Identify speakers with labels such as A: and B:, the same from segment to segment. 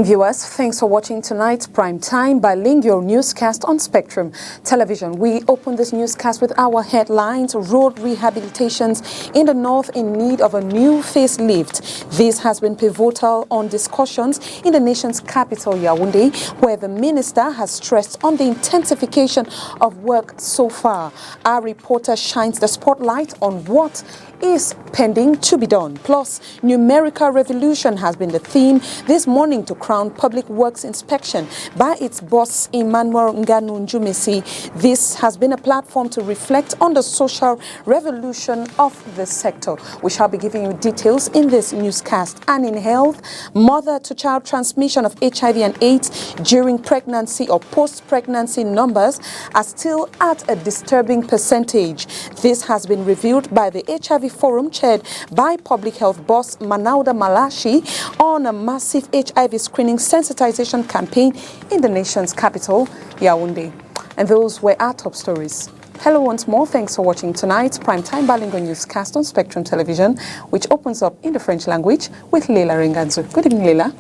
A: viewers, thanks for watching tonight's Primetime Bilingual Newscast on Spectrum Television. We open this newscast with our headlines: road rehabilitations in the north in need of a new facelift. This has been pivotal on discussions in the nation's capital, Yaoundé, where the minister has stressed on the intensification of work so far. Our reporter shines the spotlight on what is pending to be done. Plus, numerical revolution has been the theme this morning to crown Public Works Inspection by its boss, Emmanuel Nganu Njumesi. This has been a platform to reflect on the social revolution of the sector. We shall be giving you details in this newscast. And in health, mother-to-child transmission of HIV and AIDS during pregnancy or post-pregnancy numbers are still at a disturbing percentage. This has been revealed by the HIV Forum chaired by Public Health boss Manauda Malashi on a massive HIV screening sensitization campaign in the nation's capital, Yaoundé. And those were our top stories. Hello once more. Thanks for watching tonight's Primetime Bilingual Newscast on Spectrum Television, which opens up in the French language with Leila Renganzo. Good evening, Leila.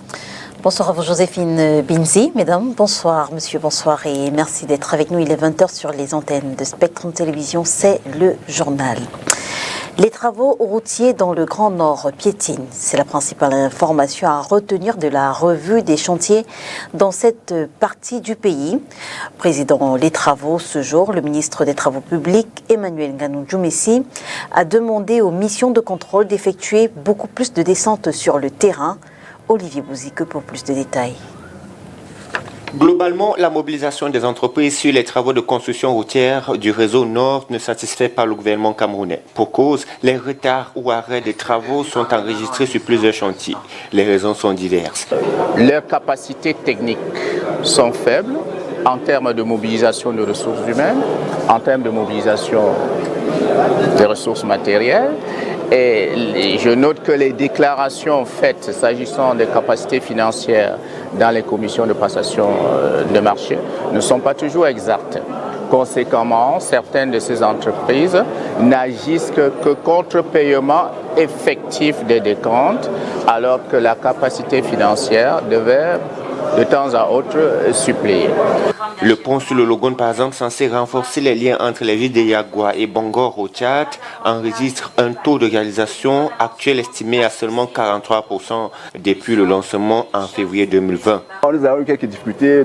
B: Bonsoir à vous, Joséphine Binzi. Mesdames, bonsoir, monsieur, bonsoir et merci d'être avec nous. Il est 20h sur les antennes de Spectrum Télévision. C'est le journal. Les travaux routiers dans le Grand Nord piétinent. C'est la principale information à retenir de la revue des chantiers dans cette partie du pays. Président les travaux ce jour, le ministre des Travaux publics, Emmanuel Nganu Njumesi, a demandé aux missions de contrôle d'effectuer beaucoup plus de descentes sur le terrain. Olivier Bouzique pour plus de détails.
C: Globalement, la mobilisation des entreprises sur les travaux de construction routière du réseau Nord ne satisfait pas le gouvernement camerounais. Pour cause, les retards ou arrêts des travaux sont enregistrés sur plusieurs chantiers. Les raisons sont diverses.
D: Leurs capacités techniques sont faibles en termes de mobilisation de ressources humaines, en termes de mobilisation des ressources matérielles. Et je note que les déclarations faites s'agissant des capacités financières dans les commissions de passation de marché ne sont pas toujours exactes. Conséquemment, certaines de ces entreprises n'agissent que contre paiement effectif des décomptes, alors que la capacité financière devait de temps à autre suppléer.
C: Le pont sur le Logone, par exemple, censé renforcer les liens entre les villes de Yagua et Bangor au Tchad, enregistre un taux de réalisation actuel estimé à seulement 43% depuis le lancement en février 2020.
E: Nous avons eu quelques difficultés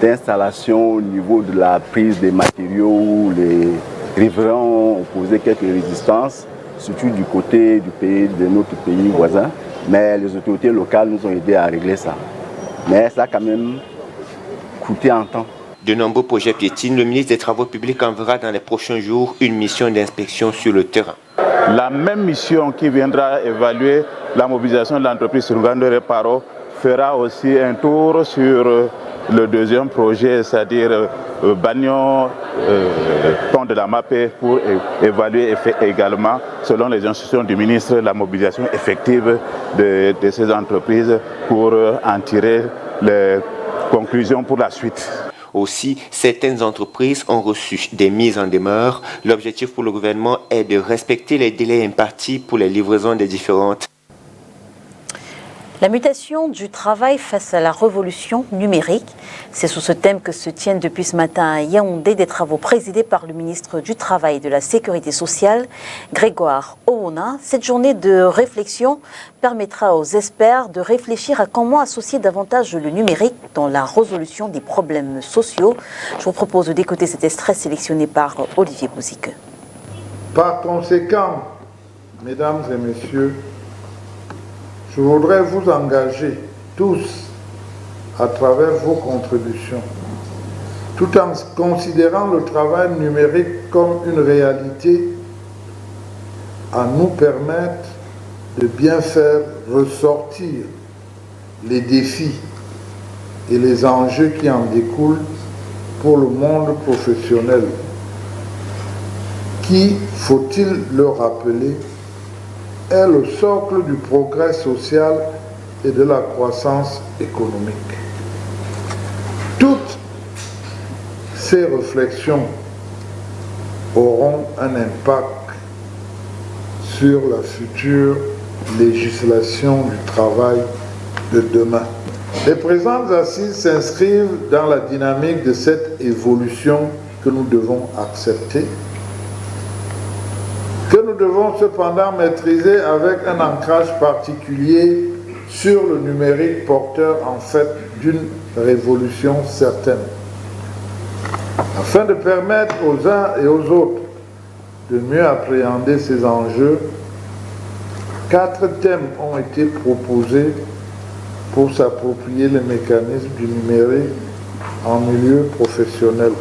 E: d'installation au niveau de la prise des matériaux où les riverains ont posé quelques résistances, surtout du côté du pays, de notre pays voisin. Mais les autorités locales nous ont aidés à régler ça. Mais ça a quand même coûté en temps.
C: De nombreux projets piétinent. Le ministre des Travaux publics enverra dans les prochains jours une mission d'inspection sur le terrain.
F: La même mission qui viendra évaluer la mobilisation de l'entreprise Surugando Reparo fera aussi un tour sur le deuxième projet, c'est-à-dire Bagnon, pont de la Mapé, pour évaluer également, selon les instructions du ministre, la mobilisation effective de ces entreprises pour en tirer les conclusions pour la suite.
C: Aussi, certaines entreprises ont reçu des mises en demeure. L'objectif pour le gouvernement est de respecter les délais impartis pour les livraisons des différentes.
B: La mutation du travail face à la révolution numérique, c'est sous ce thème que se tiennent depuis ce matin à Yaoundé des travaux présidés par le ministre du Travail et de la Sécurité sociale, Grégoire Owona. Cette journée de réflexion permettra aux experts de réfléchir à comment associer davantage le numérique dans la résolution des problèmes sociaux. Je vous propose d'écouter cet extrait sélectionné par Olivier Bouzique.
G: Par conséquent, mesdames et messieurs, je voudrais vous engager tous à travers vos contributions, tout en considérant le travail numérique comme une réalité, à nous permettre de bien faire ressortir les défis et les enjeux qui en découlent pour le monde professionnel, qui, faut-il le rappeler, est le socle du progrès social et de la croissance économique. Toutes ces réflexions auront un impact sur la future législation du travail de demain. Les présentes assises s'inscrivent dans la dynamique de cette évolution que nous devons accepter, que nous devons cependant maîtriser avec un ancrage particulier sur le numérique, porteur en fait d'une révolution certaine. Afin de permettre aux uns et aux autres de mieux appréhender ces enjeux, 4 thèmes ont été proposés pour s'approprier les mécanismes du numérique en milieu professionnel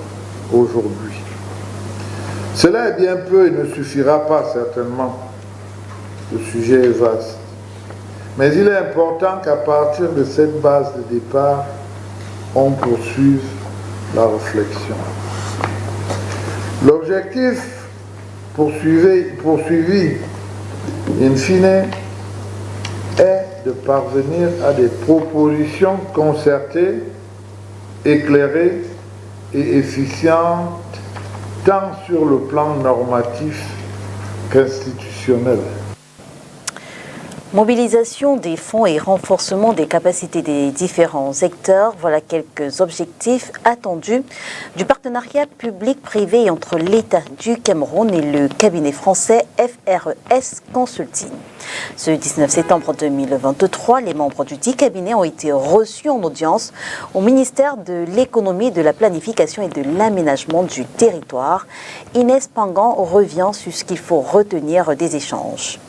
G: aujourd'hui. Cela est bien peu et ne suffira pas certainement. Le sujet est vaste. Mais il est important qu'à partir de cette base de départ, on poursuive la réflexion. L'objectif poursuivi in fine est de parvenir à des propositions concertées, éclairées et efficientes tant sur le plan normatif qu'institutionnel.
B: Mobilisation des fonds et renforcement des capacités des différents secteurs, voilà quelques objectifs attendus du partenariat public-privé entre l'État du Cameroun et le cabinet français FRS Consulting. Ce 19 septembre 2023, les membres du dit cabinet ont été reçus en audience au ministère de l'Économie, de la Planification et de l'Aménagement du territoire. Inès Pangan revient sur ce qu'il faut retenir des échanges.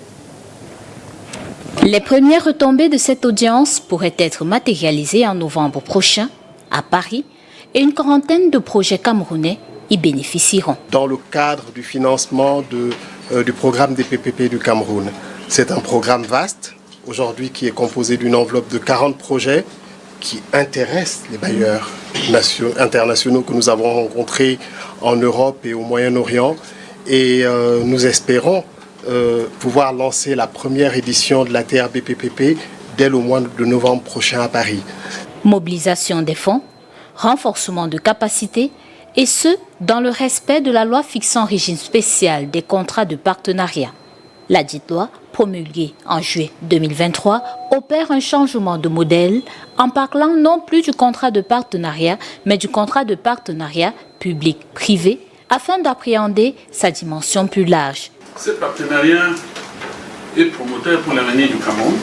H: Les premières retombées de cette audience pourraient être matérialisées en novembre prochain à Paris et une quarantaine de projets camerounais y bénéficieront.
I: Dans le cadre du financement du programme des PPP du Cameroun, c'est un programme vaste, aujourd'hui qui est composé d'une enveloppe de 40 projets qui intéressent les bailleurs internationaux que nous avons rencontrés en Europe et au Moyen-Orient. Et nous espérons pouvoir lancer la première édition de la TRBPPP dès le mois de novembre prochain à Paris.
H: Mobilisation des fonds, renforcement de capacités, et ce, dans le respect de la loi fixant régime spécial des contrats de partenariat. La dite loi, promulguée en juillet 2023, opère un changement de modèle en parlant non plus du contrat de partenariat, mais du contrat de partenariat public-privé, afin d'appréhender sa dimension plus large.
J: Ce partenariat est promoteur pour l'avenir du Cameroun,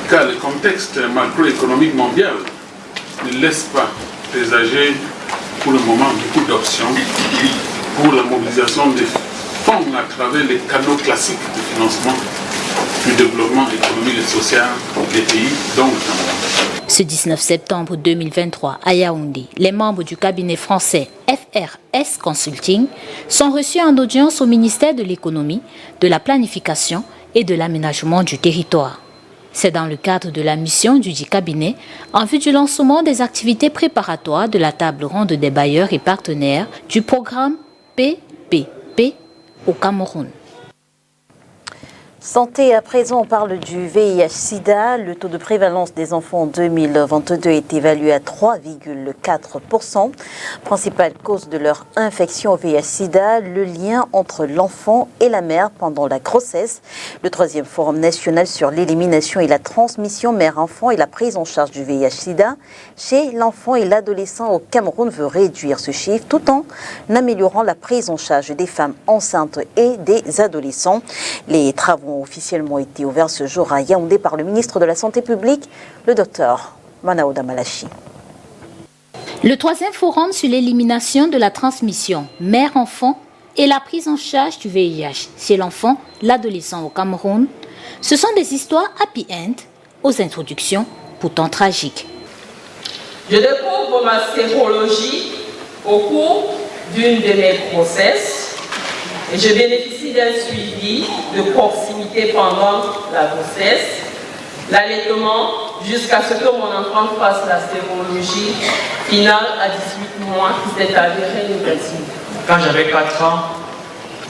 J: car le contexte macroéconomique mondial ne laisse pas présager pour le moment beaucoup d'options pour la mobilisation des fonds à travers les canaux classiques de financement du développement économique et social des pays, dont le Cameroun.
H: Ce 19 septembre 2023 à Yaoundé, les membres du cabinet français FRS Consulting sont reçus en audience au ministère de l'Économie, de la Planification et de l'Aménagement du territoire. C'est dans le cadre de la mission du dit cabinet en vue du lancement des activités préparatoires de la table ronde des bailleurs et partenaires du programme PPP au Cameroun.
B: Santé, à présent, on parle du VIH-Sida. Le taux de prévalence des enfants en 2022 est évalué à 3,4%. Principale cause de leur infection au VIH-Sida, le lien entre l'enfant et la mère pendant la grossesse. Le 3e Forum national sur l'élimination et la transmission mère-enfant et la prise en charge du VIH-Sida chez l'enfant et l'adolescent au Cameroun veut réduire ce chiffre tout en améliorant la prise en charge des femmes enceintes et des adolescents. Les travaux ont officiellement été ouverts ce jour à Yaoundé par le ministre de la Santé publique, le docteur Manaouda Malachi.
H: Le 3e Forum sur l'élimination de la transmission mère-enfant et la prise en charge du VIH chez l'enfant, l'adolescent au Cameroun, ce sont des histoires happy end aux introductions pourtant tragiques.
K: Je découvre ma sérologie au cours d'une de mes grossesses et je bénéficie d'un suivi de proximité pendant la grossesse, l'allaitement, jusqu'à ce que mon enfant fasse la sérologie finale à 18 mois qui s'est avérée négative.
L: Quand j'avais 4 ans,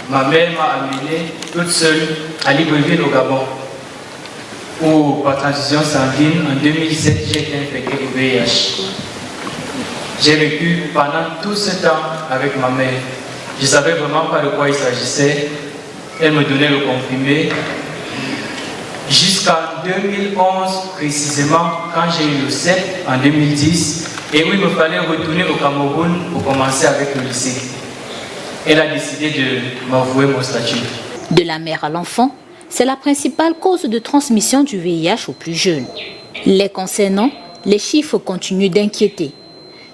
L: ma mère m'a amené toute seule à Libreville au Gabon. Par transfusion sanguine, en 2007, j'ai été infecté au VIH. J'ai vécu pendant tout ce temps avec ma mère. Je ne savais vraiment pas de quoi il s'agissait. Elle me donnait le comprimé jusqu'à en 2011 précisément, quand j'ai eu le CEP en 2010, et où il me fallait retourner au Cameroun pour commencer avec le lycée. Elle a décidé de m'avouer mon statut.
H: De la mère à l'enfant, c'est la principale cause de transmission du VIH aux plus jeunes. Les concernant, les chiffres continuent d'inquiéter.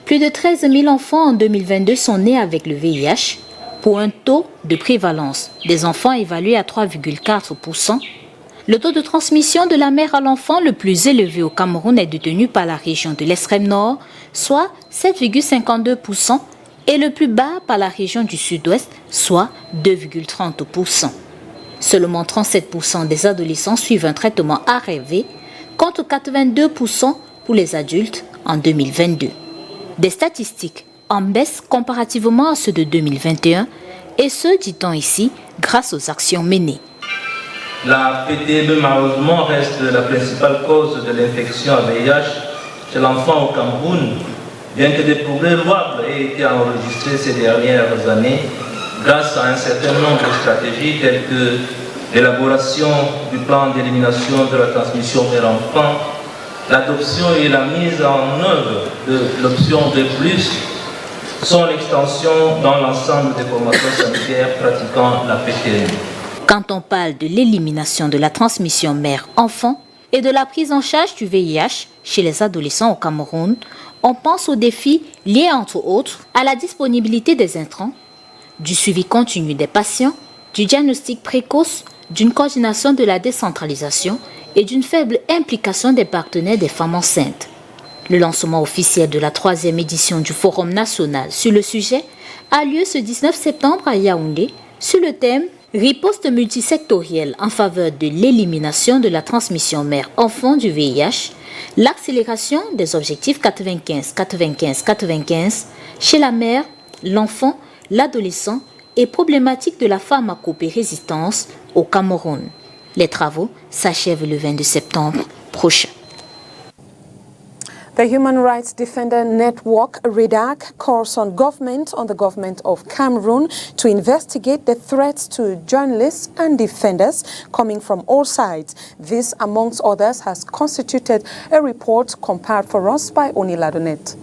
H: Plus de 13 000 enfants en 2022 sont nés avec le VIH, pour un taux de prévalence des enfants évalué à 3,4%. Le taux de transmission de la mère à l'enfant le plus élevé au Cameroun est détenu par la région de l'extrême nord, soit 7,52%, et le plus bas par la région du sud-ouest, soit 2,30%. Seulement 37% des adolescents suivent un traitement ARV, contre 82% pour les adultes en 2022. Des statistiques en baisse comparativement à ceux de 2021, et ce, dit-on ici, grâce aux actions menées.
M: La PTB, malheureusement, reste la principale cause de l'infection à VIH chez l'enfant au Cameroun, bien que des progrès louables aient été enregistrés ces dernières années grâce à un certain nombre de stratégies telles que l'élaboration du plan d'élimination de la transmission vers l'enfant, l'adoption et la mise en œuvre de l'option de plus, son extension dans l'ensemble des formations sanitaires pratiquant la PTM.
H: Quand on parle de l'élimination de la transmission mère-enfant et de la prise en charge du VIH chez les adolescents au Cameroun, on pense aux défis liés entre autres à la disponibilité des intrants, du suivi continu des patients, du diagnostic précoce, d'une coordination de la décentralisation et d'une faible implication des partenaires des femmes enceintes. Le lancement officiel de la 3e édition du Forum national sur le sujet a lieu ce 19 septembre à Yaoundé sur le thème « Riposte multisectorielle en faveur de l'élimination de la transmission mère-enfant du VIH, l'accélération des objectifs 95-95-95 chez la mère, l'enfant, l'adolescent et problématique de la pharmacopérésistance au Cameroun ». Les travaux s'achèvent le 22 septembre prochain.
A: The Human Rights Defender Network, REDAC, calls on the government of Cameroon to investigate the threats to journalists and defenders coming from all sides. This, amongst others, has constituted a report compiled for us by Oni Ladonet.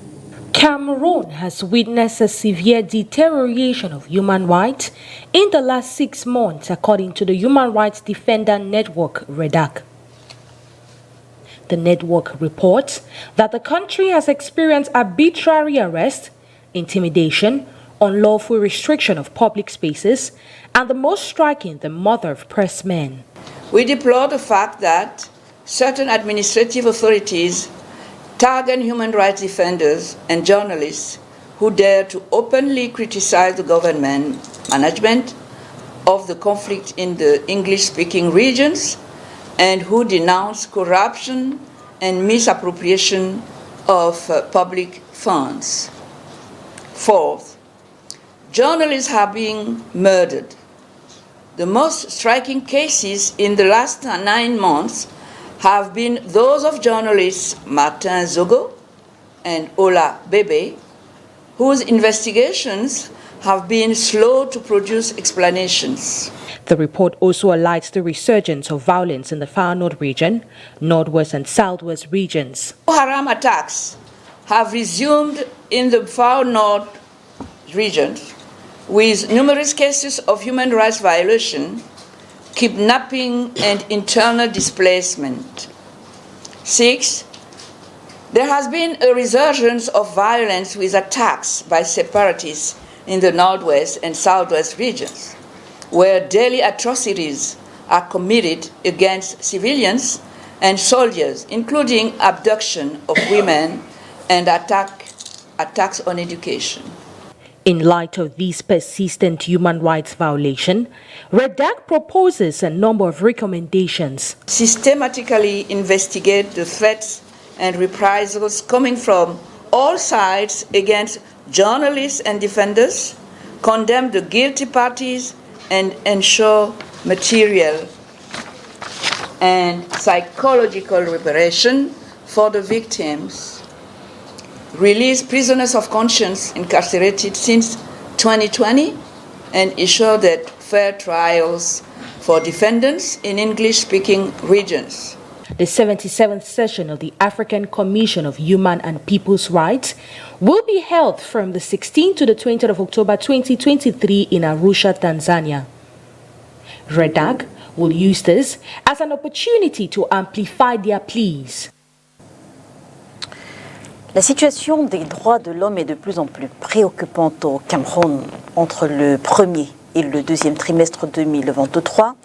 N: Cameroon has witnessed a severe deterioration of human rights in the last 6 months, according to the Human Rights Defender Network, REDAC. The network reports that the country has experienced arbitrary arrest, intimidation, unlawful restriction of public spaces, and the most striking, the murder of pressmen.
O: We deplore the fact that certain administrative authorities target human rights defenders and journalists who dare to openly criticize the government management of the conflict in the English-speaking regions and who denounce corruption and misappropriation of public funds. Fourth, journalists are being murdered. The most striking cases in the last 9 months have been those of journalists Martin Zogo and Ola Bebe, whose investigations have been slow to produce explanations.
N: The report also highlights the resurgence of violence in the Far North region, Northwest and Southwest regions.
O: Haram attacks have resumed in the Far North region with numerous cases of human rights violation, kidnapping and internal displacement. 6. There has been a resurgence of violence with attacks by separatists in the Northwest and Southwest regions, where daily atrocities are committed against civilians and soldiers, including abduction of women and attacks on education.
N: In light of these persistent human rights violations, REDAC proposes a number of recommendations.
O: Systematically investigate the threats and reprisals coming from all sides against journalists and defenders, condemn the guilty parties, and ensure material and psychological reparation for the victims. Release prisoners of conscience incarcerated since 2020 and ensure that fair trials for defendants in English-speaking regions.
N: The 77th session of the African Commission of Human and People's Rights will be held from the 16th to the 20th of October 2023 in Arusha, Tanzania. REDAC will use this as an opportunity to amplify their pleas.
B: La situation des droits de l'homme est de plus en plus préoccupante au Cameroun. Entre le premier et le deuxième trimestre 2023,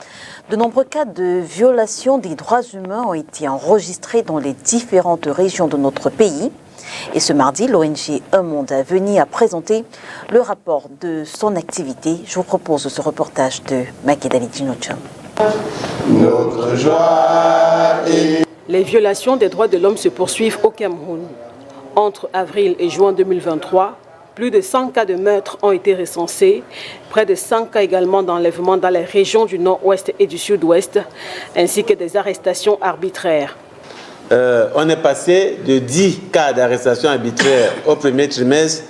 B: de nombreux cas de violation des droits humains ont été enregistrés dans les différentes régions de notre pays. Et ce mardi, l'ONG Un Monde à Venir a présenté le rapport de son activité. Je vous propose ce reportage de Makedali Djinochan.
P: Notre joie est...
Q: Les violations des droits de l'homme se poursuivent au Cameroun. Entre avril et juin 2023, plus de 100 cas de meurtre ont été recensés, près de 100 cas également d'enlèvement dans les régions du nord-ouest et du sud-ouest, ainsi que des arrestations arbitraires.
R: On est passé de 10 cas d'arrestation arbitraire au premier trimestre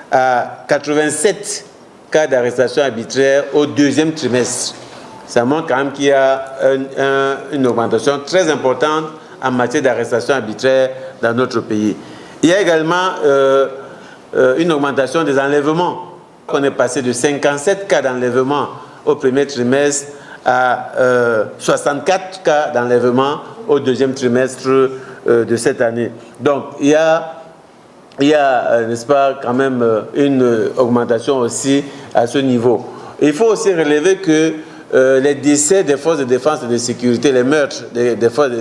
R: à 87 cas d'arrestation arbitraire au deuxième trimestre. Ça montre quand même qu'il y a une augmentation très importante en matière d'arrestation arbitraire dans notre pays. Il y a également une augmentation des enlèvements. On est passé de 57 cas d'enlèvement au premier trimestre à 64 cas d'enlèvement au deuxième trimestre de cette année. Donc il y a n'est-ce pas, quand même une augmentation aussi à ce niveau. Il faut aussi relever que les décès des forces de défense et de sécurité, les meurtres des forces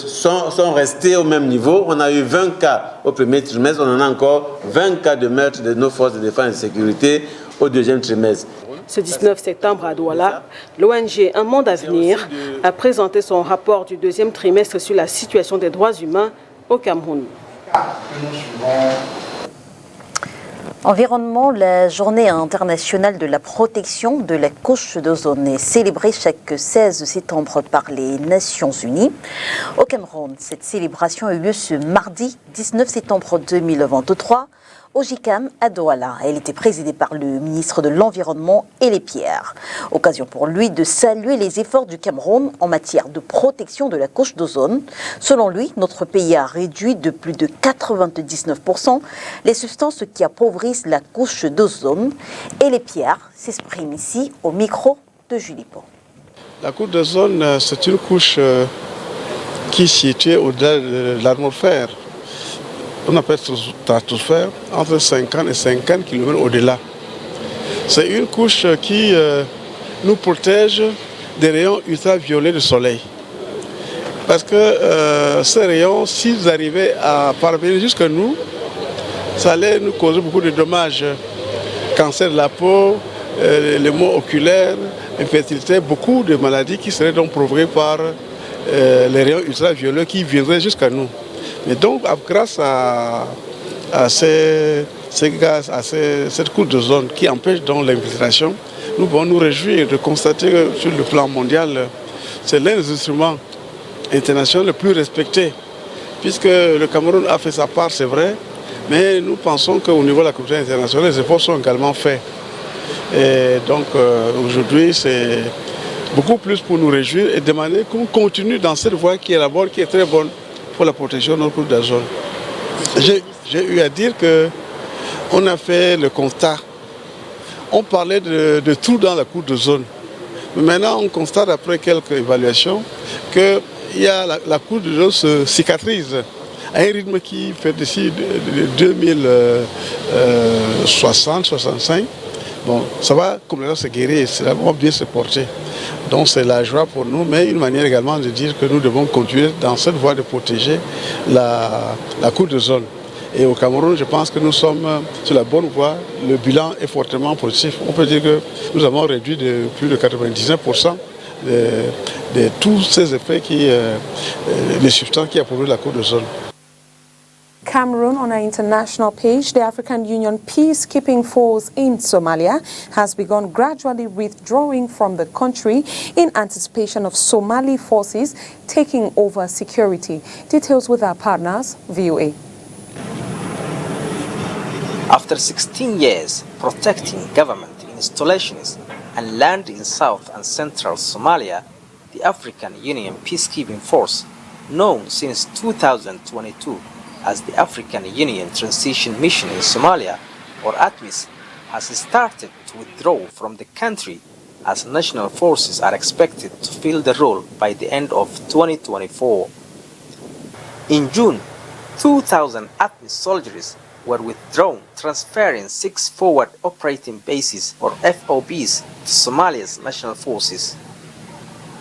R: sont restés au même niveau. On a eu 20 cas au premier trimestre, on en a encore 20 cas de meurtres de nos forces de défense et de sécurité au deuxième trimestre.
Q: Ce 19 septembre à Douala, l'ONG Un Monde à Venir a présenté son rapport du deuxième trimestre sur la situation des droits humains au Cameroun.
B: Environnement, la journée internationale de la protection de la couche d'ozone est célébrée chaque 16 septembre par les Nations Unies. Au Cameroun, cette célébration a eu lieu ce mardi 19 septembre 2023 au JICAM à Douala. Elle était présidée par le ministre de l'Environnement et les Pierres. Occasion pour lui de saluer les efforts du Cameroun en matière de protection de la couche d'ozone. Selon lui, notre pays a réduit de plus de 99% les substances qui appauvrissent la couche d'ozone. Et les Pierres s'expriment ici au micro de Julie Pau.
S: La couche d'ozone, c'est une couche qui est située au-delà de l'atmosphère. On appelle stratosphère, entre 50 et 50 km au-delà. C'est une couche qui nous protège des rayons ultraviolets du soleil. Parce que ces rayons, s'ils arrivaient à parvenir jusqu'à nous, ça allait nous causer beaucoup de dommages. Cancer de la peau, les maux oculaires, infertilité, beaucoup de maladies qui seraient donc provoquées par les rayons ultraviolets qui viendraient jusqu'à nous. Et donc, grâce à ces gaz, à cette couche d'ozone qui empêche donc l'infiltration, nous pouvons nous réjouir de constater que sur le plan mondial, c'est l'un des instruments internationaux les plus respectés. Puisque le Cameroun a fait sa part, c'est vrai, mais nous pensons qu'au niveau de la communauté internationale, les efforts sont également faits. Et donc, aujourd'hui, c'est beaucoup plus pour nous réjouir et demander qu'on continue dans cette voie qui est la bonne, qui est très bonne pour la protection de notre couche d'ozone. J'ai eu à dire qu'on a fait le constat. On parlait de trous dans la couche d'ozone. Mais maintenant, on constate après quelques évaluations que la couche d'ozone se cicatrise à un rythme qui fait d'ici 2060-65. Bon, ça va complètement se guérir, ça va bien se porter. Donc c'est la joie pour nous, mais une manière également de dire que nous devons continuer dans cette voie de protéger la couche d'ozone. Et au Cameroun, je pense que nous sommes sur la bonne voie. Le bilan est fortement positif. On peut dire que nous avons réduit de plus de 99% de tous ces effets, les substances qui appauvrissent la couche d'ozone.
A: Cameroon, on our international page, the African Union peacekeeping force in Somalia has begun gradually withdrawing from the country in anticipation of Somali forces taking over security. Details with our partners, VOA.
T: After 16 years protecting government installations and land in South and Central Somalia, the African Union peacekeeping force known since 2022 as the African Union Transition Mission in Somalia, or ATMIS, has started to withdraw from the country as national forces are expected to fill the role by the end of 2024. In June, 2,000 ATMIS soldiers were withdrawn, transferring 6 forward operating bases, or FOBs, to Somalia's national forces.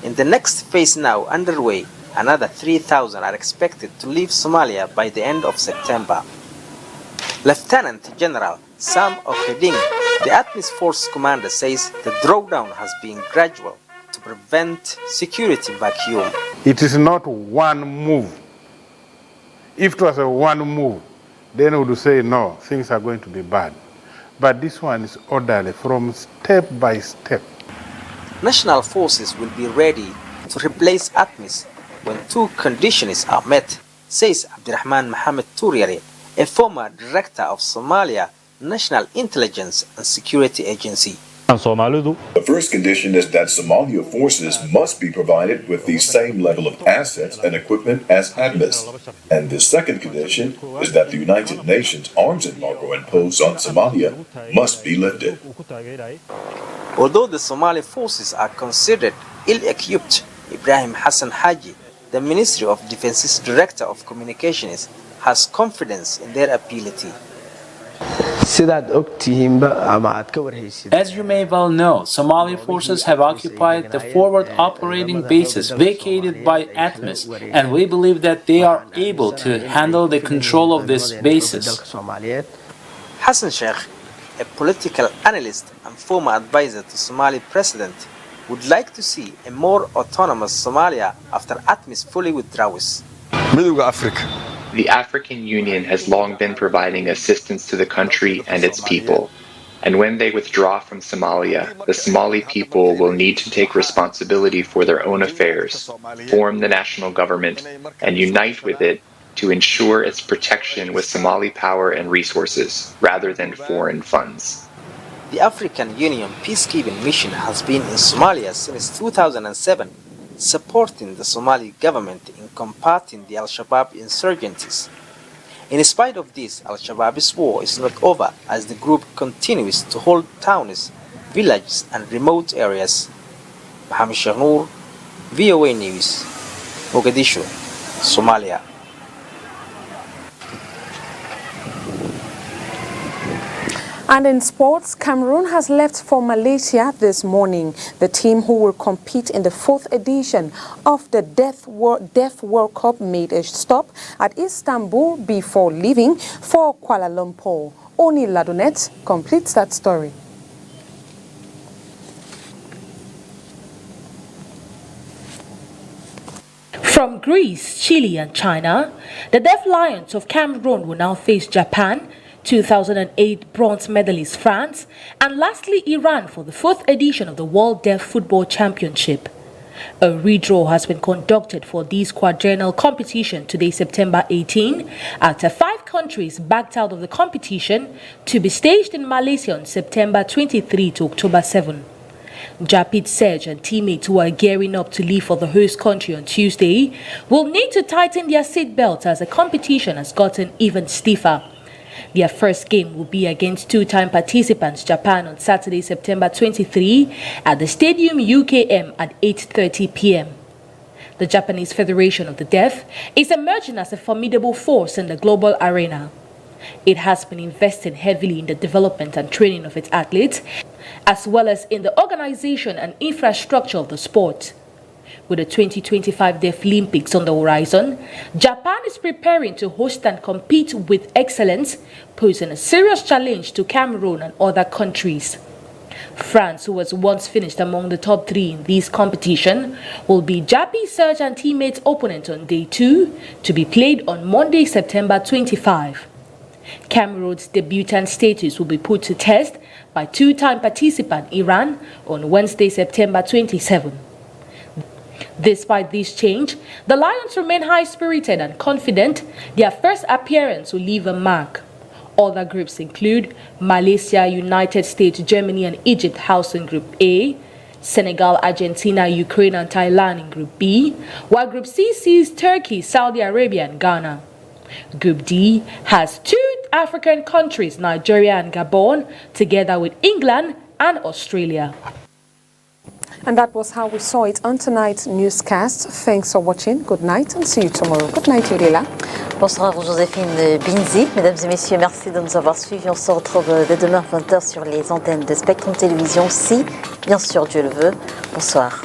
T: In the next phase now underway, another 3,000 are expected to leave Somalia by the end of September. Lieutenant General Sam Okeding, the ATMIS force commander, says the drawdown has been gradual to prevent security vacuum.
U: It is not one move. If it was a one move, then we would say no, things are going to be bad. But this one is orderly from step by step.
T: National forces will be ready to replace ATMIS when 2 conditions are met, says Abdirahman Mohamed Touriari, a former director of Somalia National Intelligence and Security Agency.
V: The first condition is that Somalia forces must be provided with the same level of assets and equipment as ATMIS. And the second condition is that the United Nations arms embargo imposed on Somalia must be lifted.
T: Although the Somali forces are considered ill-equipped, Ibrahim Hassan Haji, the Ministry of Defense's Director of Communications, has confidence in their ability.
W: As you may well know, Somali forces have occupied the forward operating bases vacated by ATMIS, and we believe that they are able to handle the control of these bases.
T: Hassan Sheikh, a political analyst and former advisor to Somali president, would like to see a more autonomous Somalia after ATMIS fully withdraws.
X: The African Union has long been providing assistance to the country and its people. And when they withdraw from Somalia, the Somali people will need to take responsibility for their own affairs, form the national government, and unite with it to ensure its protection with Somali power and resources, rather than foreign funds.
T: The African Union peacekeeping mission has been in Somalia since 2007, supporting the Somali government in combating the Al-Shabaab insurgencies. In spite of this, Al-Shabaab's war is not over as the group continues to hold towns, villages and remote areas. Mohamed Shahnour, VOA News, Mogadishu, Somalia.
A: And in sports, Cameroon has left for Malaysia this morning. The team who will compete in the 4th edition of the Deaf World Cup made a stop at Istanbul before leaving for Kuala Lumpur. Oni Ladonet completes that story.
N: From Greece, Chile and China, the Deaf Lions of Cameroon will now face Japan, 2008 bronze medalist France, and lastly Iran for the 4th edition of the World Deaf Football Championship. A redraw has been conducted for this quadrennial competition today, September 18, after 5 countries backed out of the competition to be staged in Malaysia on September 23 to October 7. Japit Serge and teammates who are gearing up to leave for the host country on Tuesday will need to tighten their seatbelts as the competition has gotten even stiffer. Their first game will be against 2-time participants Japan on Saturday, September 23 at the Stadium UKM at 8:30 p.m. The Japanese Federation of the Deaf is emerging as a formidable force in the global arena. It has been investing heavily in the development and training of its athletes, as well as in the organization and infrastructure of the sport. With the 2025 Deaf Olympics on the horizon, Japan is preparing to host and compete with excellence, posing a serious challenge to Cameroon and other countries. France, who was once finished among the top 3 in this competition, will be Japit Serge and teammates' opponent on day 2, to be played on Monday, September 25. Cameroon's debutant status will be put to test by 2-time participant Iran on Wednesday, September 27. Despite this change, the Lions remain high-spirited and confident their first appearance will leave a mark. Other groups include Malaysia, United States, Germany and Egypt housing Group A, Senegal, Argentina, Ukraine, and Thailand in Group B, while Group C sees Turkey, Saudi Arabia, and Ghana. Group D has 2 African countries, Nigeria and Gabon, together with England and Australia.
A: And that was how we saw it on tonight's newscast. Thanks for watching. Good night and see you tomorrow. Good night, Yurila.
B: Bonsoir Joséphine Binzi. Mesdames et messieurs, merci de nous avoir suivis. On se retrouve dès demain 20h sur les antennes de Spectrum Télévision, si bien sûr Dieu le veut. Bonsoir.